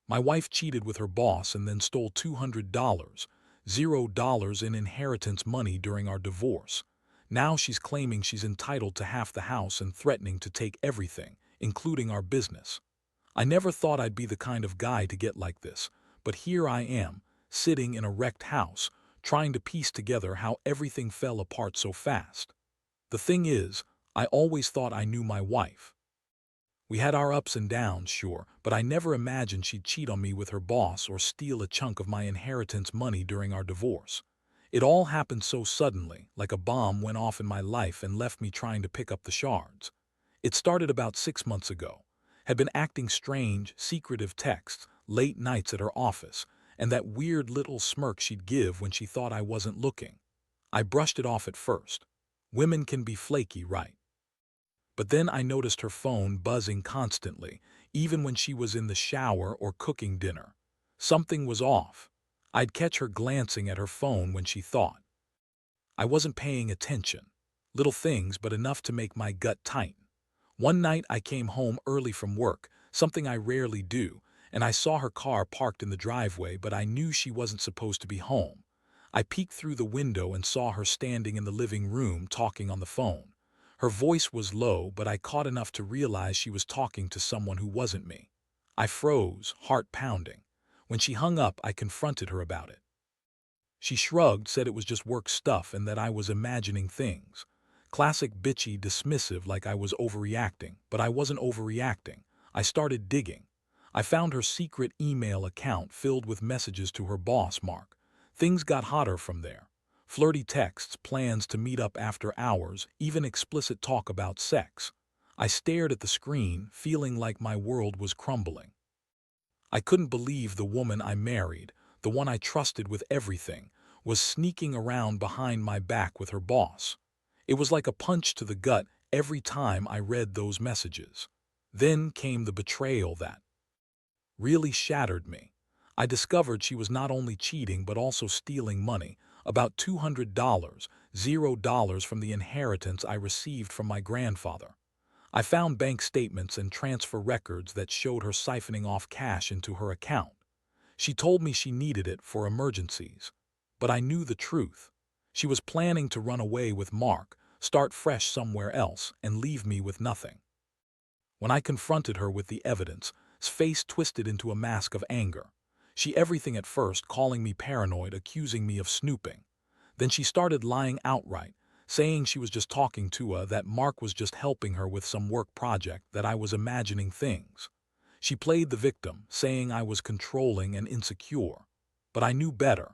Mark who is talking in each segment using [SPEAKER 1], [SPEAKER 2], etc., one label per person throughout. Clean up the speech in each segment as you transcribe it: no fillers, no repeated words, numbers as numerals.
[SPEAKER 1] My wife cheated with her boss and then stole $200, $0 in inheritance money during our divorce. Now she's claiming she's entitled to half the house and threatening to take everything, including our business. I never thought I'd be the kind of guy to get like this, but here I am, sitting in a wrecked house, trying to piece together how everything fell apart so fast. The thing is, I always thought I knew my wife. We had our ups and downs, sure, but I never imagined she'd cheat on me with her boss or steal a chunk of my inheritance money during our divorce. It all happened so suddenly, like a bomb went off in my life and left me trying to pick up the shards. It started about 6 months ago. Had been acting strange, secretive texts, late nights at her office, and that weird little smirk she'd give when she thought I wasn't looking. I brushed it off at first. Women can be flaky, right? But then I noticed her phone buzzing constantly, even when she was in the shower or cooking dinner. Something was off. I'd catch her glancing at her phone when she thought I wasn't paying attention. Little things, but enough to make my gut tighten. One night I came home early from work, something I rarely do, and I saw her car parked in the driveway, but I knew she wasn't supposed to be home. I peeked through the window and saw her standing in the living room talking on the phone. Her voice was low, but I caught enough to realize she was talking to someone who wasn't me. I froze, heart pounding. When she hung up, I confronted her about it. She shrugged, said it was just work stuff and that I was imagining things. Classic bitchy dismissive, like I was overreacting, but I wasn't overreacting. I started digging. I found her secret email account filled with messages to her boss, Mark. Things got hotter from there. Flirty texts, plans to meet up after hours, even explicit talk about sex. I stared at the screen, feeling like my world was crumbling. I couldn't believe the woman I married, the one I trusted with everything, was sneaking around behind my back with her boss. It was like a punch to the gut every time I read those messages. Then came the betrayal that really shattered me. I discovered she was not only cheating but also stealing money, about $200, $0 from the inheritance I received from my grandfather. I found bank statements and transfer records that showed her siphoning off cash into her account. She told me she needed it for emergencies. But I knew the truth. She was planning to run away with Mark, start fresh somewhere else, and leave me with nothing. When I confronted her with the evidence, his face twisted into a mask of anger. She everything at first, calling me paranoid, accusing me of snooping. Then she started lying outright, saying she was just talking to that Mark was just helping her with some work project, that I was imagining things. She played the victim, saying I was controlling and insecure. But I knew better.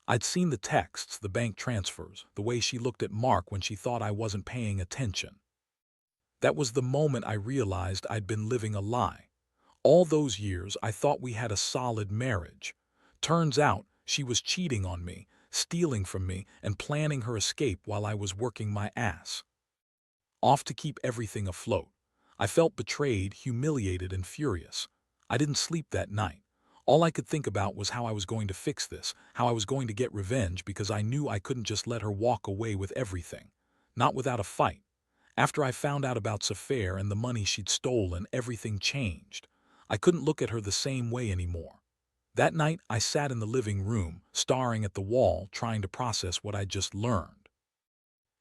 [SPEAKER 1] I'd seen the texts, the bank transfers, the way she looked at Mark when she thought I wasn't paying attention. That was the moment I realized I'd been living a lie. All those years I thought we had a solid marriage. Turns out she was cheating on me, stealing from me, and planning her escape while I was working my ass off to keep everything afloat. I felt betrayed, humiliated, and furious. I didn't sleep that night. All I could think about was how I was going to fix this, how I was going to get revenge, because I knew I couldn't just let her walk away with everything. Not without a fight. After I found out about Safair and the money she'd stolen, everything changed. I couldn't look at her the same way anymore. That night, I sat in the living room, staring at the wall, trying to process what I'd just learned.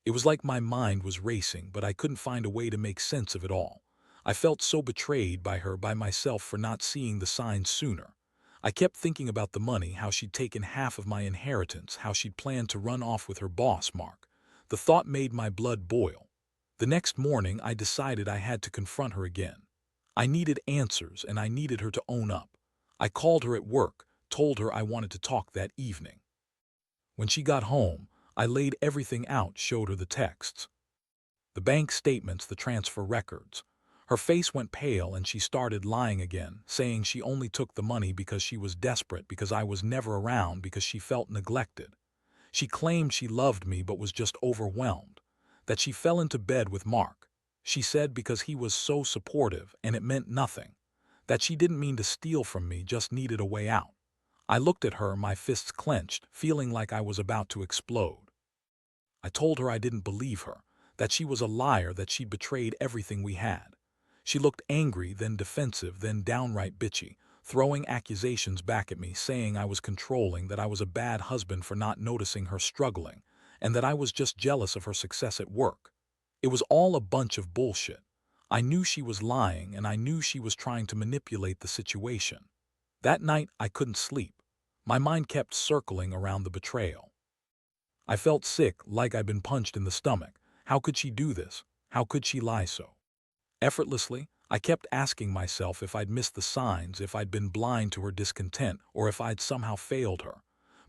[SPEAKER 1] It was like my mind was racing, but I couldn't find a way to make sense of it all. I felt so betrayed by her, by myself, for not seeing the signs sooner. I kept thinking about the money, how she'd taken half of my inheritance, how she'd planned to run off with her boss, Mark. The thought made my blood boil. The next morning, I decided I had to confront her again. I needed answers, and I needed her to own up. I called her at work, told her I wanted to talk that evening. When she got home, I laid everything out, showed her the texts, the bank statements, the transfer records. Her face went pale and she started lying again, saying she only took the money because she was desperate, because I was never around, because she felt neglected. She claimed she loved me but was just overwhelmed, that she fell into bed with Mark. She said because he was so supportive and it meant nothing, that she didn't mean to steal from me, just needed a way out. I looked at her, my fists clenched, feeling like I was about to explode. I told her I didn't believe her, that she was a liar, that she'd betrayed everything we had. She looked angry, then defensive, then downright bitchy, throwing accusations back at me, saying I was controlling, that I was a bad husband for not noticing her struggling, and that I was just jealous of her success at work. It was all a bunch of bullshit. I knew she was lying, and I knew she was trying to manipulate the situation. That night, I couldn't sleep. My mind kept circling around the betrayal. I felt sick, like I'd been punched in the stomach. How could she do this? How could she lie so effortlessly? I kept asking myself if I'd missed the signs, if I'd been blind to her discontent, or if I'd somehow failed her.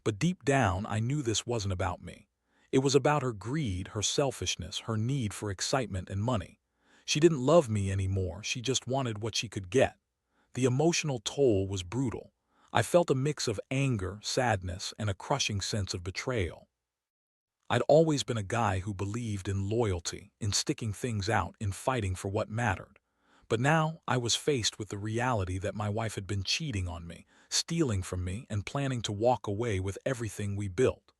[SPEAKER 1] But deep down, I knew this wasn't about me. It was about her greed, her selfishness, her need for excitement and money. She didn't love me anymore, she just wanted what she could get. The emotional toll was brutal. I felt a mix of anger, sadness, and a crushing sense of betrayal. I'd always been a guy who believed in loyalty, in sticking things out, in fighting for what mattered. But now I was faced with the reality that my wife had been cheating on me, stealing from me, and planning to walk away with everything we built.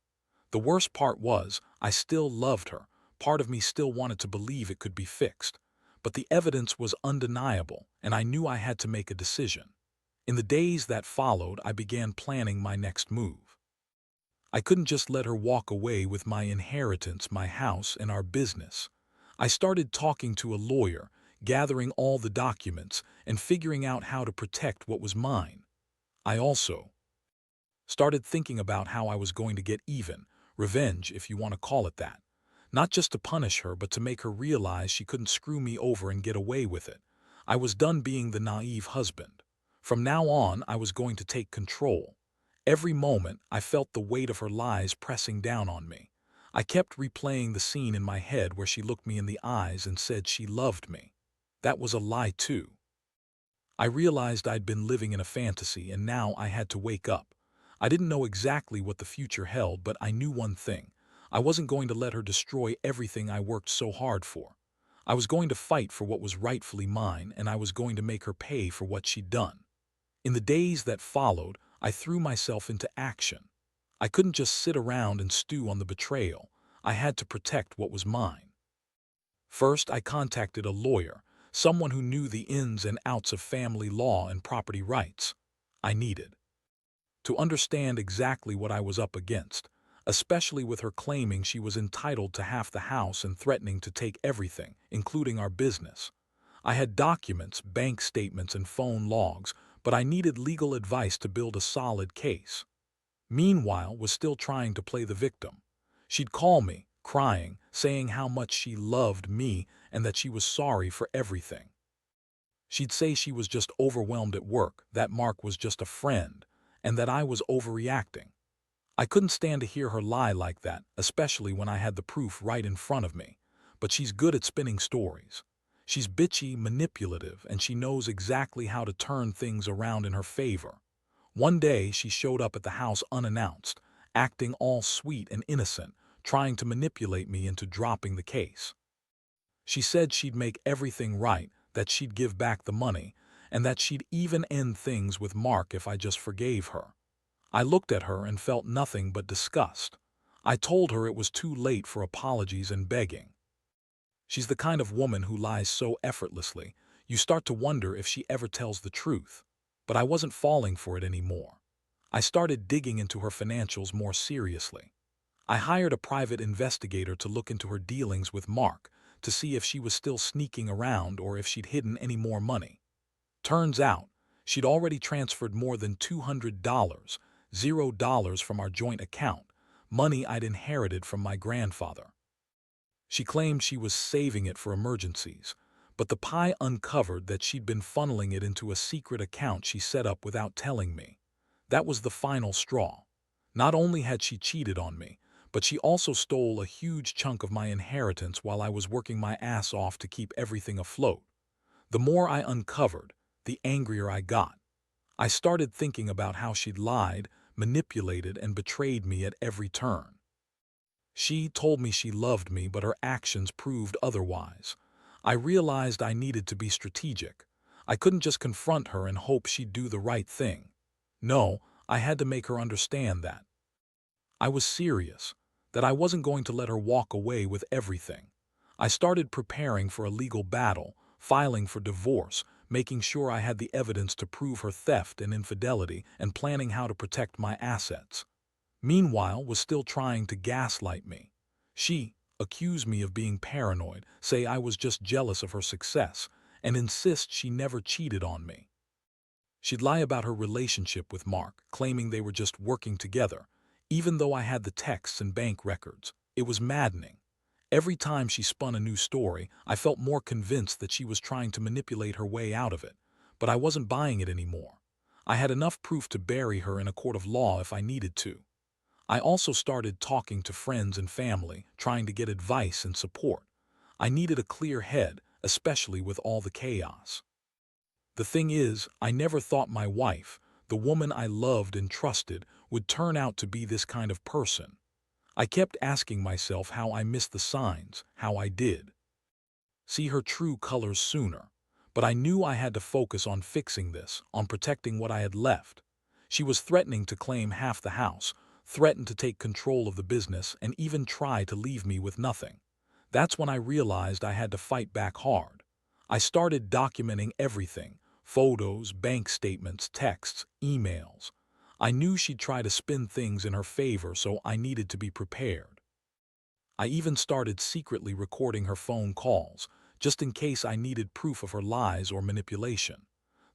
[SPEAKER 1] The worst part was, I still loved her. Part of me still wanted to believe it could be fixed. But the evidence was undeniable, and I knew I had to make a decision. In the days that followed, I began planning my next move. I couldn't just let her walk away with my inheritance, my house, and our business. I started talking to a lawyer, gathering all the documents, and figuring out how to protect what was mine. I also started thinking about how I was going to get even, revenge if you want to call it that. Not just to punish her, but to make her realize she couldn't screw me over and get away with it. I was done being the naive husband. From now on, I was going to take control. Every moment, I felt the weight of her lies pressing down on me. I kept replaying the scene in my head where she looked me in the eyes and said she loved me. That was a lie too. I realized I'd been living in a fantasy, and now I had to wake up. I didn't know exactly what the future held, but I knew one thing. I wasn't going to let her destroy everything I worked so hard for. I was going to fight for what was rightfully mine, and I was going to make her pay for what she'd done. In the days that followed, I threw myself into action. I couldn't just sit around and stew on the betrayal. I had to protect what was mine. First, I contacted a lawyer, someone who knew the ins and outs of family law and property rights. I needed to understand exactly what I was up against, especially with her claiming she was entitled to half the house and threatening to take everything, including our business. I had documents, bank statements, and phone logs, but I needed legal advice to build a solid case. Meanwhile, was still trying to play the victim. She'd call me, crying, saying how much she loved me and that she was sorry for everything. She'd say she was just overwhelmed at work, that Mark was just a friend, and that I was overreacting. I couldn't stand to hear her lie like that, especially when I had the proof right in front of me. But she's good at spinning stories. She's bitchy, manipulative, and she knows exactly how to turn things around in her favor. One day, she showed up at the house unannounced, acting all sweet and innocent, trying to manipulate me into dropping the case. She said she'd make everything right, that she'd give back the money, and that she'd even end things with Mark if I just forgave her. I looked at her and felt nothing but disgust. I told her it was too late for apologies and begging. She's the kind of woman who lies so effortlessly, you start to wonder if she ever tells the truth. But I wasn't falling for it anymore. I started digging into her financials more seriously. I hired a private investigator to look into her dealings with Mark, to see if she was still sneaking around or if she'd hidden any more money. Turns out, she'd already transferred more than $200, $0 from our joint account, money I'd inherited from my grandfather. She claimed she was saving it for emergencies, but the pie uncovered that she'd been funneling it into a secret account she set up without telling me. That was the final straw. Not only had she cheated on me, but she also stole a huge chunk of my inheritance while I was working my ass off to keep everything afloat. The more I uncovered, the angrier I got. I started thinking about how she'd lied, manipulated, and betrayed me at every turn. She told me she loved me, but her actions proved otherwise. I realized I needed to be strategic. I couldn't just confront her and hope she'd do the right thing. No, I had to make her understand that I was serious, that I wasn't going to let her walk away with everything. I started preparing for a legal battle, filing for divorce, making sure I had the evidence to prove her theft and infidelity and planning how to protect my assets. Meanwhile, was still trying to gaslight me. She accused me of being paranoid, say I was just jealous of her success, and insist she never cheated on me. She'd lie about her relationship with Mark, claiming they were just working together, even though I had the texts and bank records. It was maddening. Every time she spun a new story, I felt more convinced that she was trying to manipulate her way out of it, but I wasn't buying it anymore. I had enough proof to bury her in a court of law if I needed to. I also started talking to friends and family, trying to get advice and support. I needed a clear head, especially with all the chaos. The thing is, I never thought my wife, the woman I loved and trusted, would turn out to be this kind of person. I kept asking myself how I missed the signs, how I did see her true colors sooner. But I knew I had to focus on fixing this, on protecting what I had left. She was threatening to claim half the house, threatened to take control of the business, and even try to leave me with nothing. That's when I realized I had to fight back hard. I started documenting everything: photos, bank statements, texts, emails. I knew she'd try to spin things in her favor, so I needed to be prepared. I even started secretly recording her phone calls, just in case I needed proof of her lies or manipulation.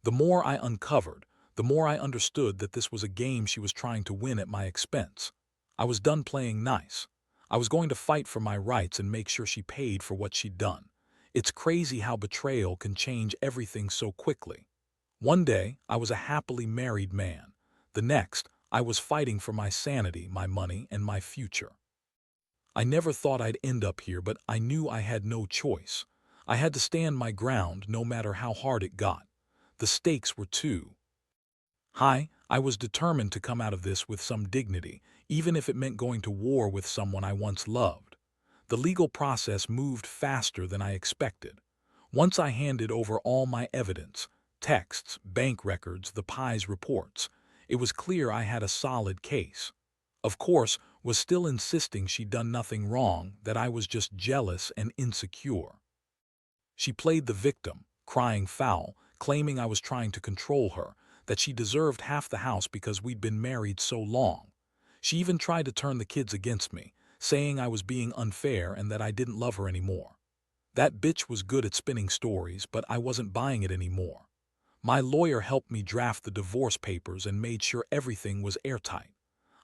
[SPEAKER 1] The more I uncovered, the more I understood that this was a game she was trying to win at my expense. I was done playing nice. I was going to fight for my rights and make sure she paid for what she'd done. It's crazy how betrayal can change everything so quickly. One day, I was a happily married man. The next, I was fighting for my sanity, my money, and my future. I never thought I'd end up here, but I knew I had no choice. I had to stand my ground no matter how hard it got. The stakes were too high. I was determined to come out of this with some dignity, even if it meant going to war with someone I once loved. The legal process moved faster than I expected. Once I handed over all my evidence, texts, bank records, the Pi's reports, it was clear I had a solid case. Of course, was still insisting she'd done nothing wrong, that I was just jealous and insecure. She played the victim, crying foul, claiming I was trying to control her, that she deserved half the house because we'd been married so long. She even tried to turn the kids against me, saying I was being unfair and that I didn't love her anymore. That bitch was good at spinning stories, but I wasn't buying it anymore. My lawyer helped me draft the divorce papers and made sure everything was airtight.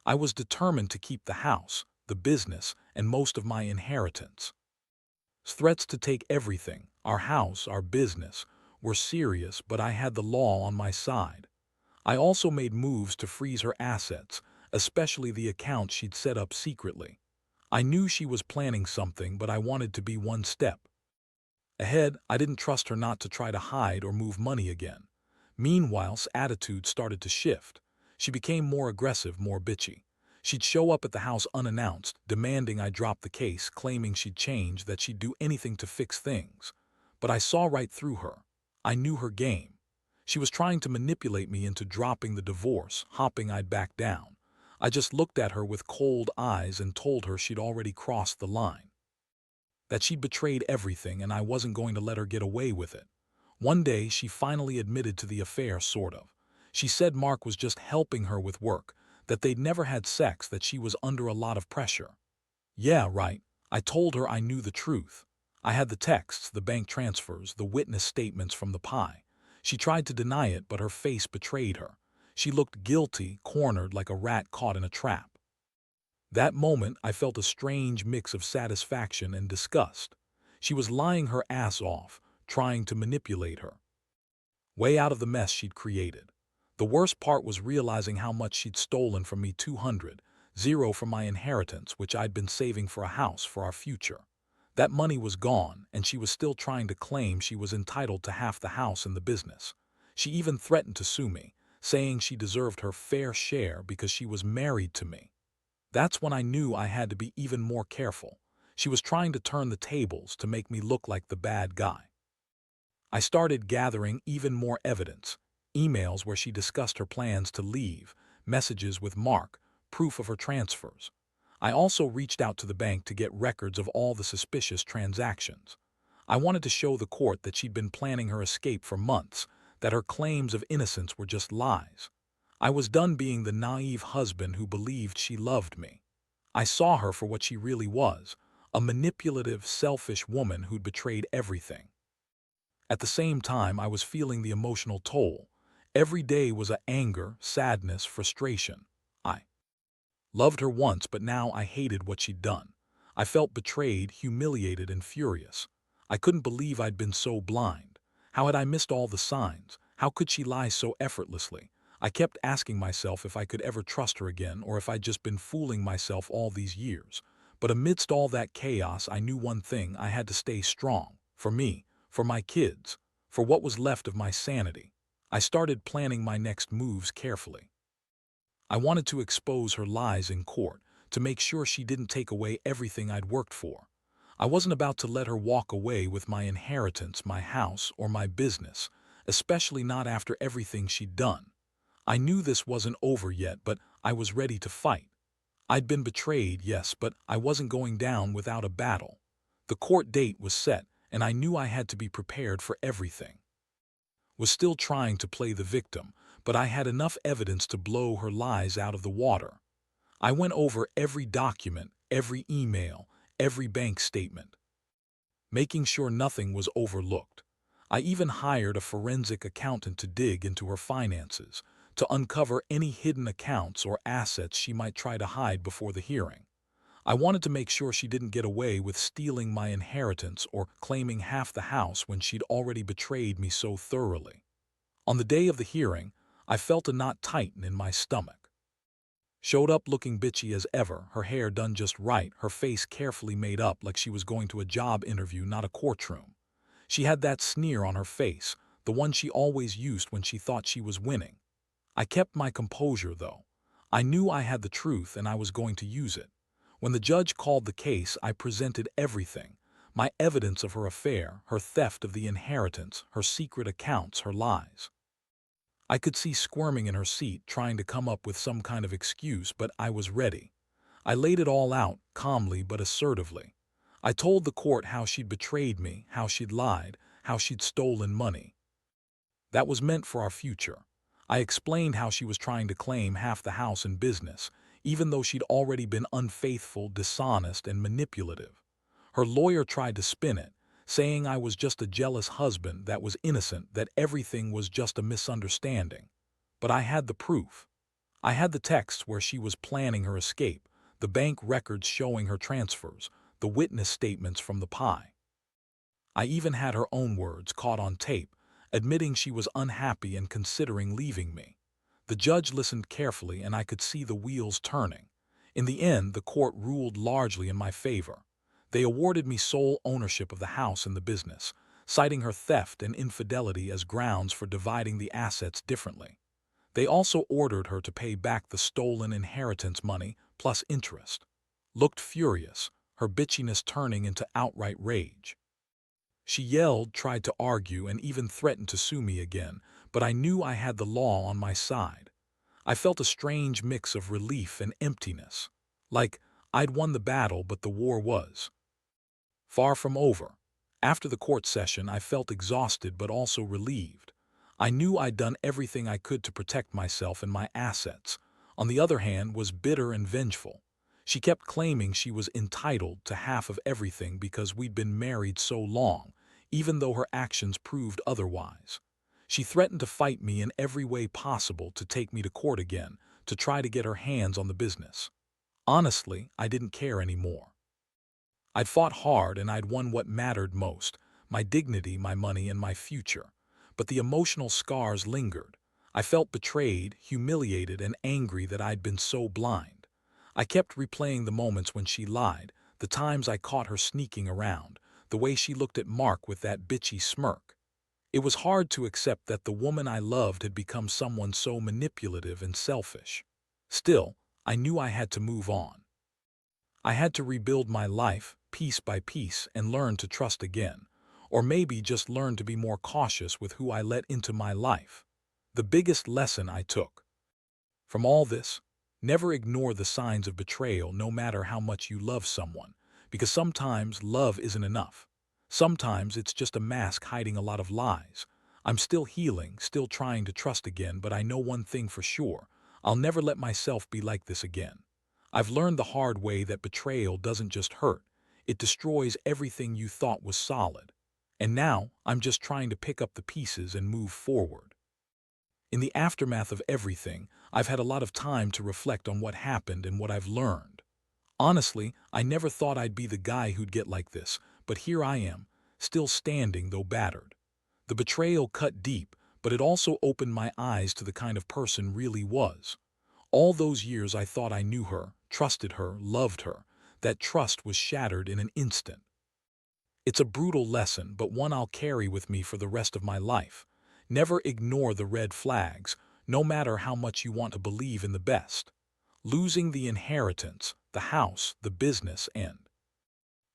[SPEAKER 1] I was determined to keep the house, the business, and most of my inheritance. Threats to take everything, our house, our business, were serious, but I had the law on my side. I also made moves to freeze her assets, especially the accounts she'd set up secretly. I knew she was planning something, but I wanted to be one step ahead. I didn't trust her not to try to hide or move money again. Meanwhile's attitude started to shift. She became more aggressive, more bitchy. She'd show up at the house unannounced, demanding I drop the case, claiming she'd change, that she'd do anything to fix things. But I saw right through her. I knew her game. She was trying to manipulate me into dropping the divorce, hoping I'd back down. I just looked at her with cold eyes and told her she'd already crossed the line, that she'd betrayed everything and I wasn't going to let her get away with it. One day, she finally admitted to the affair, sort of. She said Mark was just helping her with work, that they'd never had sex, that she was under a lot of pressure. Yeah, right. I told her I knew the truth. I had the texts, the bank transfers, the witness statements from the Pi. She tried to deny it, but her face betrayed her. She looked guilty, cornered like a rat caught in a trap. That moment, I felt a strange mix of satisfaction and disgust. She was lying her ass off, trying to manipulate her way out of the mess she'd created. The worst part was realizing how much she'd stolen from me: 200 from my inheritance, which I'd been saving for a house, for our future. That money was gone, and she was still trying to claim she was entitled to half the house and the business. She even threatened to sue me, saying she deserved her fair share because she was married to me. That's when I knew I had to be even more careful. She was trying to turn the tables to make me look like the bad guy. I started gathering even more evidence: emails where she discussed her plans to leave, messages with Mark, proof of her transfers. I also reached out to the bank to get records of all the suspicious transactions. I wanted to show the court that she'd been planning her escape for months, that her claims of innocence were just lies. I was done being the naive husband who believed she loved me. I saw her for what she really was, a manipulative, selfish woman who'd betrayed everything. At the same time, I was feeling the emotional toll. Every day was a anger, sadness, frustration. I loved her once, but now I hated what she'd done. I felt betrayed, humiliated, and furious. I couldn't believe I'd been so blind. How had I missed all the signs? How could she lie so effortlessly? I kept asking myself if I could ever trust her again, or if I'd just been fooling myself all these years. But amidst all that chaos, I knew one thing: I had to stay strong. For me, for my kids, for what was left of my sanity. I started planning my next moves carefully. I wanted to expose her lies in court, to make sure she didn't take away everything I'd worked for. I wasn't about to let her walk away with my inheritance, my house, or my business, especially not after everything she'd done. I knew this wasn't over yet, but I was ready to fight. I'd been betrayed, yes, but I wasn't going down without a battle. The court date was set, and I knew I had to be prepared for everything. Was still trying to play the victim, but I had enough evidence to blow her lies out of the water. I went over every document, every email, every bank statement, making sure nothing was overlooked. I even hired a forensic accountant to dig into her finances, to uncover any hidden accounts or assets she might try to hide before the hearing. I wanted to make sure she didn't get away with stealing my inheritance or claiming half the house when she'd already betrayed me so thoroughly. On the day of the hearing, I felt a knot tighten in my stomach. Showed up looking bitchy as ever, her hair done just right, her face carefully made up like she was going to a job interview, not a courtroom. She had that sneer on her face, the one she always used when she thought she was winning. I kept my composure, though. I knew I had the truth and I was going to use it. When the judge called the case, I presented everything: my evidence of her affair, her theft of the inheritance, her secret accounts, her lies. I could see squirming in her seat, trying to come up with some kind of excuse, but I was ready. I laid it all out, calmly but assertively. I told the court how she'd betrayed me, how she'd lied, how she'd stolen money. That was meant for our future. I explained how she was trying to claim half the house and business, even though she'd already been unfaithful, dishonest, and manipulative. Her lawyer tried to spin it, saying I was just a jealous husband that was innocent, that everything was just a misunderstanding. But I had the proof. I had the texts where she was planning her escape, the bank records showing her transfers, the witness statements from the pie. I even had her own words caught on tape, admitting she was unhappy and considering leaving me. The judge listened carefully, and I could see the wheels turning. In the end, the court ruled largely in my favor. They awarded me sole ownership of the house and the business, citing her theft and infidelity as grounds for dividing the assets differently. They also ordered her to pay back the stolen inheritance money plus interest. Looked furious, her bitchiness turning into outright rage. She yelled, tried to argue, and even threatened to sue me again, but I knew I had the law on my side. I felt a strange mix of relief and emptiness. Like I'd won the battle, but the war was far from over. After the court session, I felt exhausted but also relieved. I knew I'd done everything I could to protect myself and my assets. On the other hand, was bitter and vengeful. She kept claiming she was entitled to half of everything because we'd been married so long, even though her actions proved otherwise. She threatened to fight me in every way possible, to take me to court again, to try to get her hands on the business. Honestly, I didn't care anymore. I'd fought hard and I'd won what mattered most: my dignity, my money, and my future. But the emotional scars lingered. I felt betrayed, humiliated, and angry that I'd been so blind. I kept replaying the moments when she lied, the times I caught her sneaking around, the way she looked at Mark with that bitchy smirk. It was hard to accept that the woman I loved had become someone so manipulative and selfish. Still, I knew I had to move on. I had to rebuild my life, piece by piece, and learn to trust again. Or maybe just learn to be more cautious with who I let into my life. The biggest lesson I took from all this: never ignore the signs of betrayal, no matter how much you love someone, because sometimes love isn't enough. Sometimes it's just a mask hiding a lot of lies. I'm still healing, still trying to trust again, but I know one thing for sure. I'll never let myself be like this again. I've learned the hard way that betrayal doesn't just hurt. It destroys everything you thought was solid. And now, I'm just trying to pick up the pieces and move forward. In the aftermath of everything, I've had a lot of time to reflect on what happened and what I've learned. Honestly, I never thought I'd be the guy who'd get like this, but here I am, still standing though battered. The betrayal cut deep, but it also opened my eyes to the kind of person really was. All those years I thought I knew her, trusted her, loved her. That trust was shattered in an instant. It's a brutal lesson, but one I'll carry with me for the rest of my life. Never ignore the red flags, no matter how much you want to believe in the best. Losing the inheritance, the house, the business, and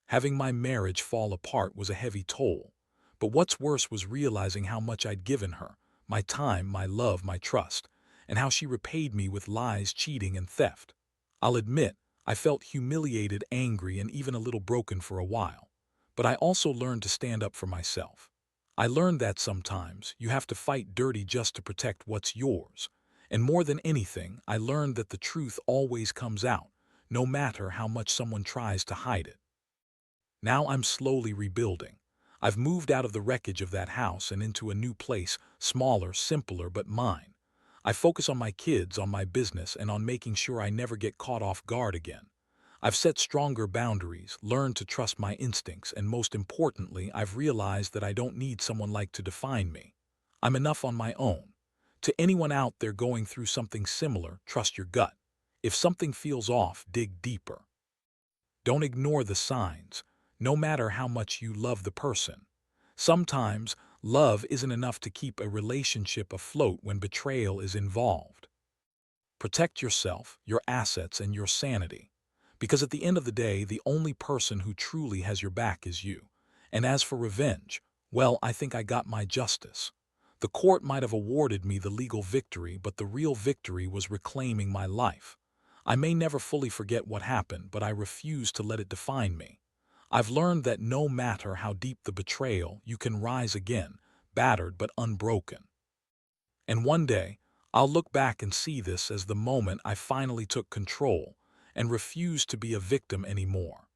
[SPEAKER 1] having my marriage fall apart was a heavy toll. But what's worse was realizing how much I'd given her, my time, my love, my trust, and how she repaid me with lies, cheating, and theft. I'll admit, I felt humiliated, angry, and even a little broken for a while. But I also learned to stand up for myself. I learned that sometimes you have to fight dirty just to protect what's yours. And more than anything, I learned that the truth always comes out, no matter how much someone tries to hide it. Now I'm slowly rebuilding. I've moved out of the wreckage of that house and into a new place, smaller, simpler, but mine. I focus on my kids, on my business, and on making sure I never get caught off guard again. I've set stronger boundaries, learned to trust my instincts, and most importantly, I've realized that I don't need someone like to define me. I'm enough on my own. To anyone out there going through something similar, trust your gut. If something feels off, dig deeper. Don't ignore the signs, no matter how much you love the person. Sometimes, love isn't enough to keep a relationship afloat when betrayal is involved. Protect yourself, your assets, and your sanity. Because at the end of the day, the only person who truly has your back is you. And as for revenge, well, I think I got my justice. The court might have awarded me the legal victory, but the real victory was reclaiming my life. I may never fully forget what happened, but I refuse to let it define me. I've learned that no matter how deep the betrayal, you can rise again, battered but unbroken. And one day, I'll look back and see this as the moment I finally took control and refused to be a victim anymore.